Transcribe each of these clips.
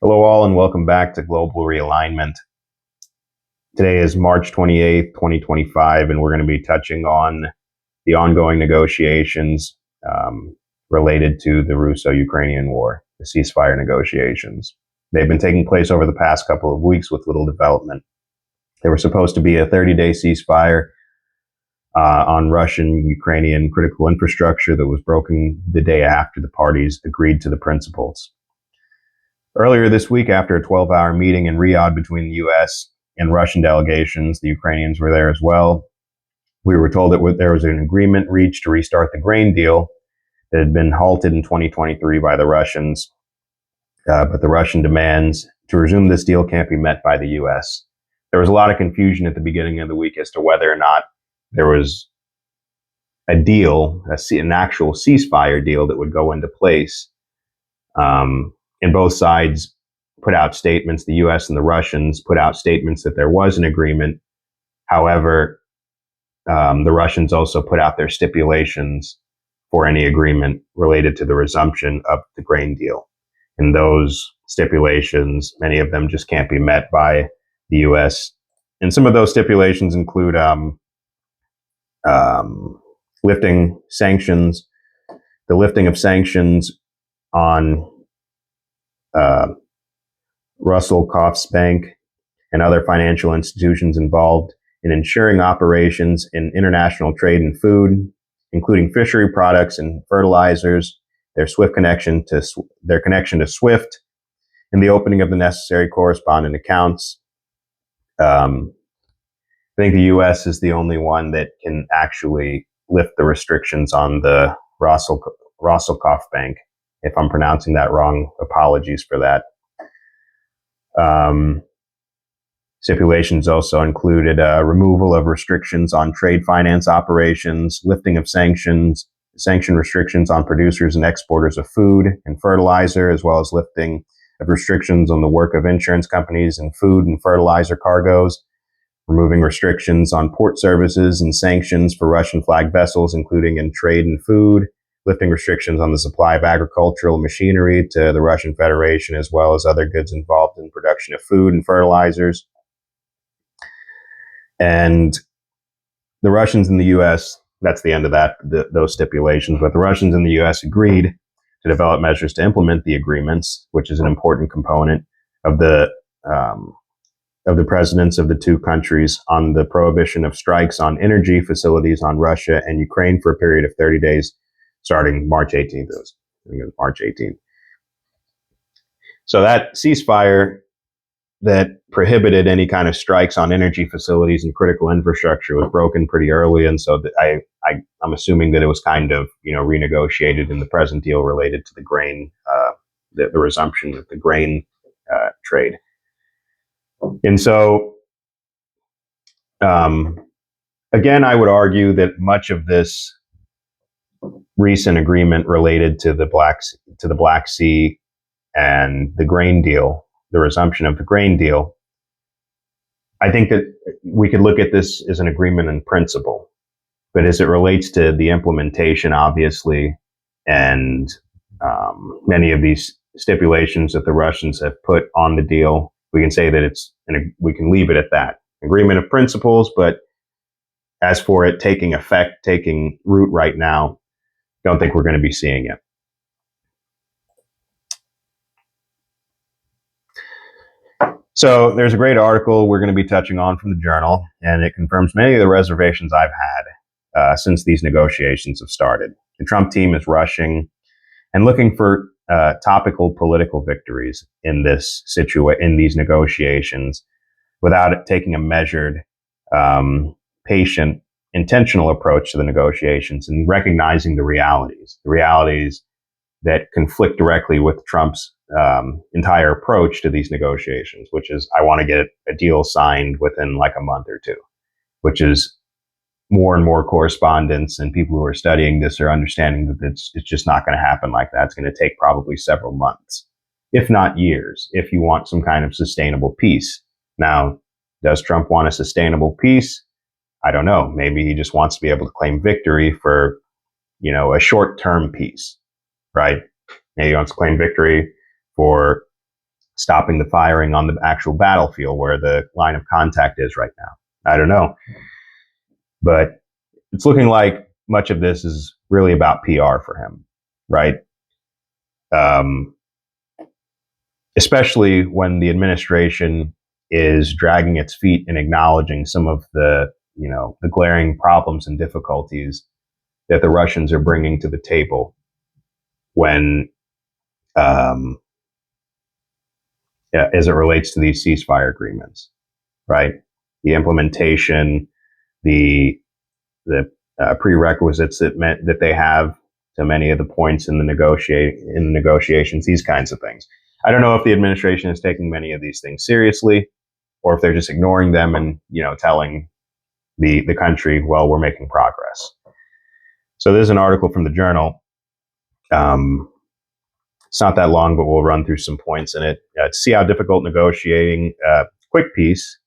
Hello, all, and welcome back to Global Realignment. Today is March 28th, 2025, and we're going to be touching on the ongoing negotiations related to the Russo-Ukrainian war, the ceasefire negotiations. They've been taking place over the past couple of weeks with little development. They were supposed to be a 30-day ceasefire on Russian-Ukrainian critical infrastructure that was broken the day after the parties agreed to the principles. Earlier this week, after a 12-hour meeting in Riyadh between the U.S. and Russian delegations, the Ukrainians were there as well. We were told that there was an agreement reached to restart the grain deal that had been halted in 2023 by the Russians, but the Russian demands to resume this deal can't be met by the U.S. There was a lot of confusion at the beginning of the week as to whether or not there was a deal, an actual ceasefire deal that would go into place. And both sides put out statements, the U.S. and the Russians put out statements that there was an agreement. However, the Russians also put out their stipulations for any agreement related to the resumption of the grain deal. And those stipulations, many of them just can't be met by the U.S. And some of those stipulations include lifting sanctions, the lifting of sanctions on Russell-Kauf's Bank and other financial institutions involved in ensuring operations in international trade and food, including fishery products and fertilizers, their connection to SWIFT, and the opening of the necessary correspondent accounts. I think the U.S. is the only one that can actually lift the restrictions on the Russell-Kauf Bank. If I'm pronouncing that wrong, apologies for that. Stipulations also included removal of restrictions on trade finance operations, lifting of sanction restrictions on producers and exporters of food and fertilizer, as well as lifting of restrictions on the work of insurance companies and food and fertilizer cargoes, removing restrictions on port services and sanctions for Russian flag vessels, including in trade and food, lifting restrictions on the supply of agricultural machinery to the Russian Federation, as well as other goods involved in production of food and fertilizers. And the Russians and the U.S., that's the end of those stipulations, but the Russians and the U.S. agreed to develop measures to implement the agreements, which is an important component of the presidents of the two countries on the prohibition of strikes on energy facilities on Russia and Ukraine for a period of 30 days, starting March 18th. I think it was March 18th. So that ceasefire that prohibited any kind of strikes on energy facilities and critical infrastructure was broken pretty early, and so I'm assuming that it was kind of renegotiated in the present deal related to the grain, the resumption of the grain trade. And so, again, I would argue that much of this recent agreement related to the Black Sea and the grain deal, the resumption of the grain deal, I think that we could look at this as an agreement in principle. But as it relates to the implementation, obviously, and many of these stipulations that the Russians have put on the deal, we can say that we can leave it at that. Agreement of principles, but as for it taking effect, taking root right now, don't think we're going to be seeing it. So there's a great article we're going to be touching on from the Journal, and it confirms many of the reservations I've had since these negotiations have started. The Trump team is rushing and looking for topical political victories in these negotiations without taking a measured, patient, intentional approach to the negotiations and recognizing the realities that conflict directly with Trump's entire approach to these negotiations, which is, I want to get a deal signed within like a month or two, which is more and more correspondents and people who are studying this are understanding that it's just not going to happen like that. It's going to take probably several months, if not years, if you want some kind of sustainable peace. Now, does Trump want a sustainable peace? I don't know. Maybe he just wants to be able to claim victory for, a short-term peace, right? Maybe he wants to claim victory for stopping the firing on the actual battlefield where the line of contact is right now. I don't know. But it's looking like much of this is really about PR for him, right? Especially when the administration is dragging its feet and acknowledging some of the glaring problems and difficulties that the Russians are bringing to the table when, as it relates to these ceasefire agreements, right? The implementation, the prerequisites that they have to many of the points in the negotiations, these kinds of things. I don't know if the administration is taking many of these things seriously, or if they're just ignoring them and telling the country, well, we're making progress. So there's an article from the Journal. It's not that long, but we'll run through some points in it to see how difficult negotiating a quick peace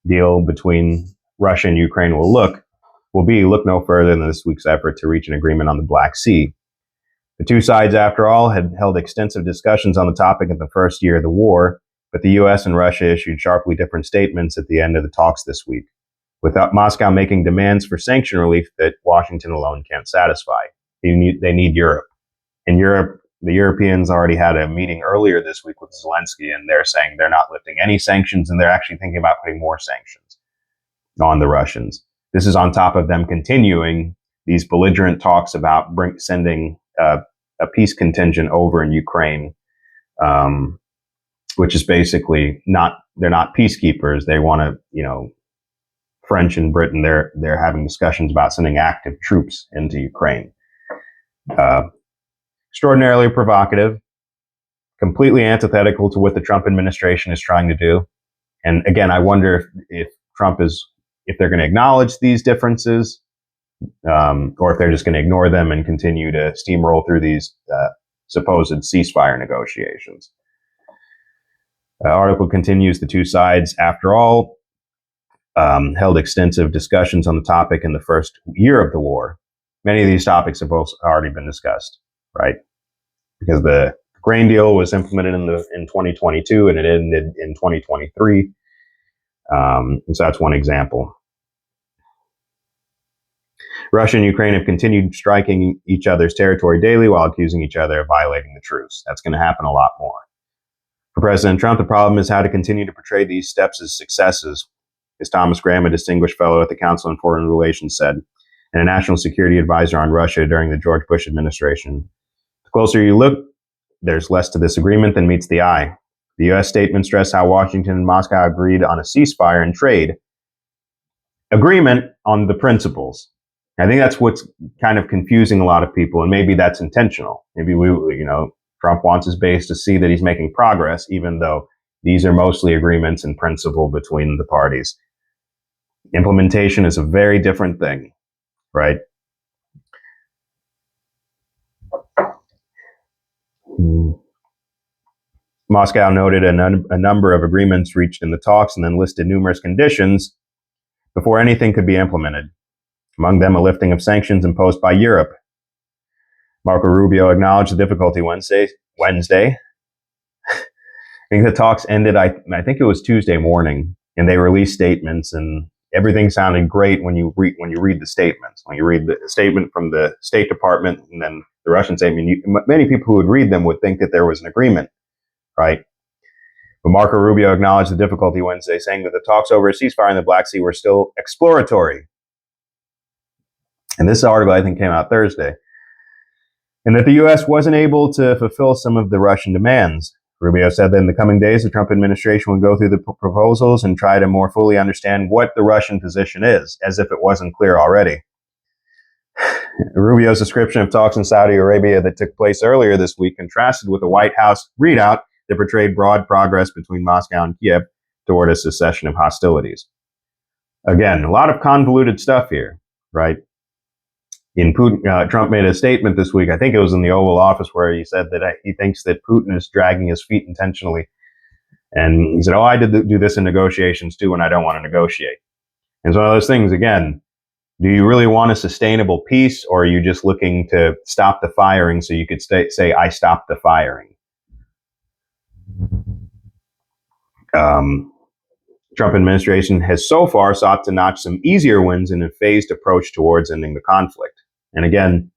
deal between Russia and Ukraine will be. Look no further than this week's effort to reach an agreement on the Black Sea. The two sides, after all, had held extensive discussions on the topic in the first year of the war, but the U.S. and Russia issued sharply different statements at the end of the talks this week, with Moscow making demands for sanction relief that Washington alone can't satisfy. They need Europe. In Europe, the Europeans already had a meeting earlier this week with Zelensky, and they're saying they're not lifting any sanctions, and they're actually thinking about putting more sanctions on the Russians. This is on top of them continuing these belligerent talks about sending a peace contingent over in Ukraine, which is basically they're not peacekeepers. They want to, French and Britain, they're having discussions about sending active troops into Ukraine. Extraordinarily provocative, completely antithetical to what the Trump administration is trying to do. And again, I wonder if they're going to acknowledge these differences, or if they're just going to ignore them and continue to steamroll through these supposed ceasefire negotiations. The article continues, the two sides, after all, held extensive discussions on the topic in the first year of the war. Many of these topics have both already been discussed, right? Because the grain deal was implemented in 2022 and it ended in 2023. And so that's one example. Russia and Ukraine have continued striking each other's territory daily while accusing each other of violating the truce. That's going to happen a lot more. For President Trump, the problem is how to continue to portray these steps as successes. As Thomas Graham, a distinguished fellow at the Council on Foreign Relations, said, and a national security advisor on Russia during the George Bush administration, the closer you look, there's less to this agreement than meets the eye. The U.S. statement stressed how Washington and Moscow agreed on a ceasefire and trade agreement on the principles. I think that's what's kind of confusing a lot of people, and maybe that's intentional. Maybe Trump wants his base to see that he's making progress, even though these are mostly agreements in principle between the parties. Implementation is a very different thing, right? Moscow noted a number of agreements reached in the talks and then listed numerous conditions before anything could be implemented. Among them, a lifting of sanctions imposed by Europe. Marco Rubio acknowledged the difficulty Wednesday. I think the talks ended, I think it was Tuesday morning, and they released statements, and everything sounded great when you read the statements. When you read the statement from the State Department and then the Russian statement, many people who would read them would think that there was an agreement, right? But Marco Rubio acknowledged the difficulty Wednesday, saying that the talks over a ceasefire in the Black Sea were still exploratory. And this article, I think, came out Thursday. And that the U.S. wasn't able to fulfill some of the Russian demands. Rubio said that in the coming days, the Trump administration would go through the proposals and try to more fully understand what the Russian position is, as if it wasn't clear already. Rubio's description of talks in Saudi Arabia that took place earlier this week contrasted with a White House readout that portrayed broad progress between Moscow and Kiev toward a cessation of hostilities. Again, a lot of convoluted stuff here, right? Trump made a statement this week, I think it was in the Oval Office, where he said that he thinks that Putin is dragging his feet intentionally. And he said, I did do this in negotiations too, and I don't want to negotiate. And it's one of those things, again, do you really want a sustainable peace, or are you just looking to stop the firing so you could say, I stopped the firing? Trump administration has so far sought to notch some easier wins in a phased approach towards ending the conflict. And again,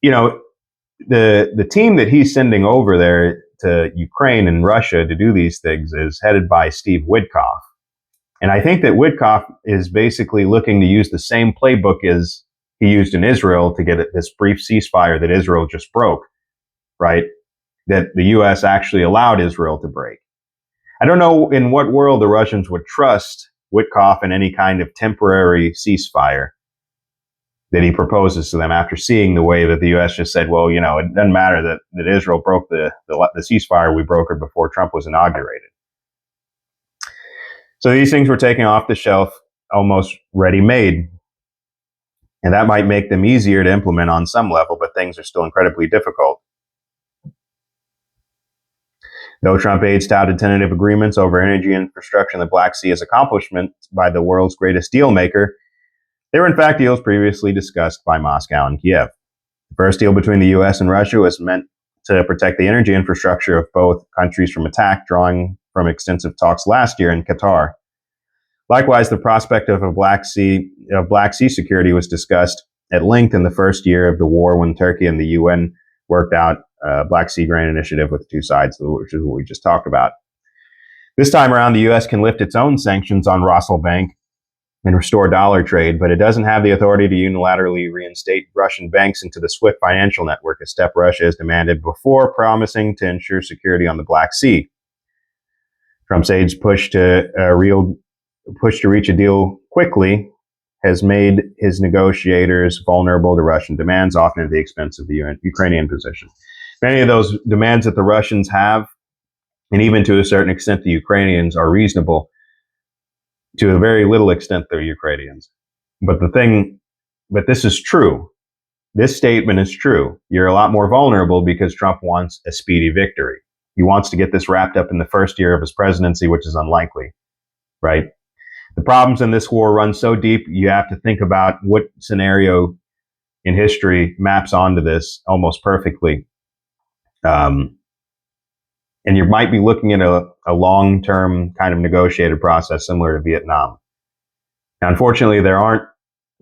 the team that he's sending over there to Ukraine and Russia to do these things is headed by Steve Witkoff. And I think that Witkoff is basically looking to use the same playbook as he used in Israel to get this brief ceasefire that Israel just broke, right? That the U.S. actually allowed Israel to break. I don't know in what world the Russians would trust Witkoff in any kind of temporary ceasefire that he proposes to them after seeing the way that the U.S. just said, well, it doesn't matter that Israel broke the ceasefire we brokered before Trump was inaugurated. So these things were taken off the shelf, almost ready-made. And that might make them easier to implement on some level, but things are still incredibly difficult. Though Trump aides touted tentative agreements over energy infrastructure in the Black Sea as accomplishments by the world's greatest deal maker, they were in fact deals previously discussed by Moscow and Kiev. The first deal between the U.S. and Russia was meant to protect the energy infrastructure of both countries from attack, drawing from extensive talks last year in Qatar. Likewise, the prospect of Black Sea security was discussed at length in the first year of the war when Turkey and the UN worked out Black Sea Grain Initiative with two sides, which is what we just talked about. This time around, the U.S. can lift its own sanctions on Rosselbank and restore dollar trade, but it doesn't have the authority to unilaterally reinstate Russian banks into the SWIFT financial network, a step Russia has demanded before promising to ensure security on the Black Sea. Trump's aides' push to reach a deal quickly has made his negotiators vulnerable to Russian demands, often at the expense of the Ukrainian position. Many of those demands that the Russians have, and even to a certain extent the Ukrainians, are reasonable. To a very little extent, they're Ukrainians. But this is true. This statement is true. You're a lot more vulnerable because Trump wants a speedy victory. He wants to get this wrapped up in the first year of his presidency, which is unlikely, right? The problems in this war run so deep, you have to think about what scenario in history maps onto this almost perfectly. And you might be looking at a long-term kind of negotiated process similar to Vietnam. Now, unfortunately, there aren't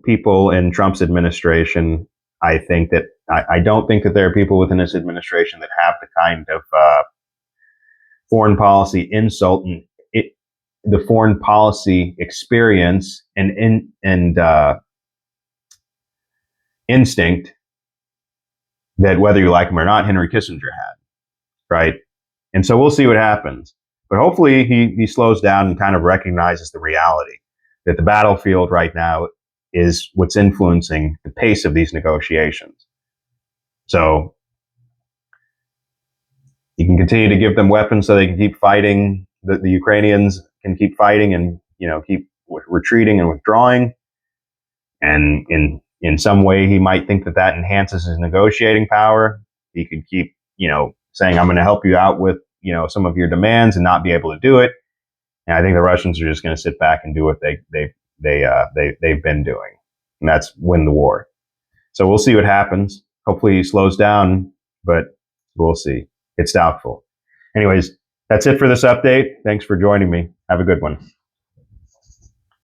people in Trump's administration. I don't think that there are people within his administration that have the kind of foreign policy insult and the foreign policy experience and instinct that, whether you like him or not, Henry Kissinger had, right? And so we'll see what happens. But hopefully he slows down and kind of recognizes the reality that the battlefield right now is what's influencing the pace of these negotiations. So you can continue to give them weapons so they can keep fighting. The Ukrainians can keep fighting and keep retreating and withdrawing. And in some way, he might think that enhances his negotiating power. He could keep saying, I'm going to help you out with some of your demands and not be able to do it. And I think the Russians are just going to sit back and do what they've been doing, and that's win the war. So we'll see what happens. Hopefully he slows down, but we'll see. It's doubtful. Anyways, that's it for this update. Thanks for joining me. Have a good one.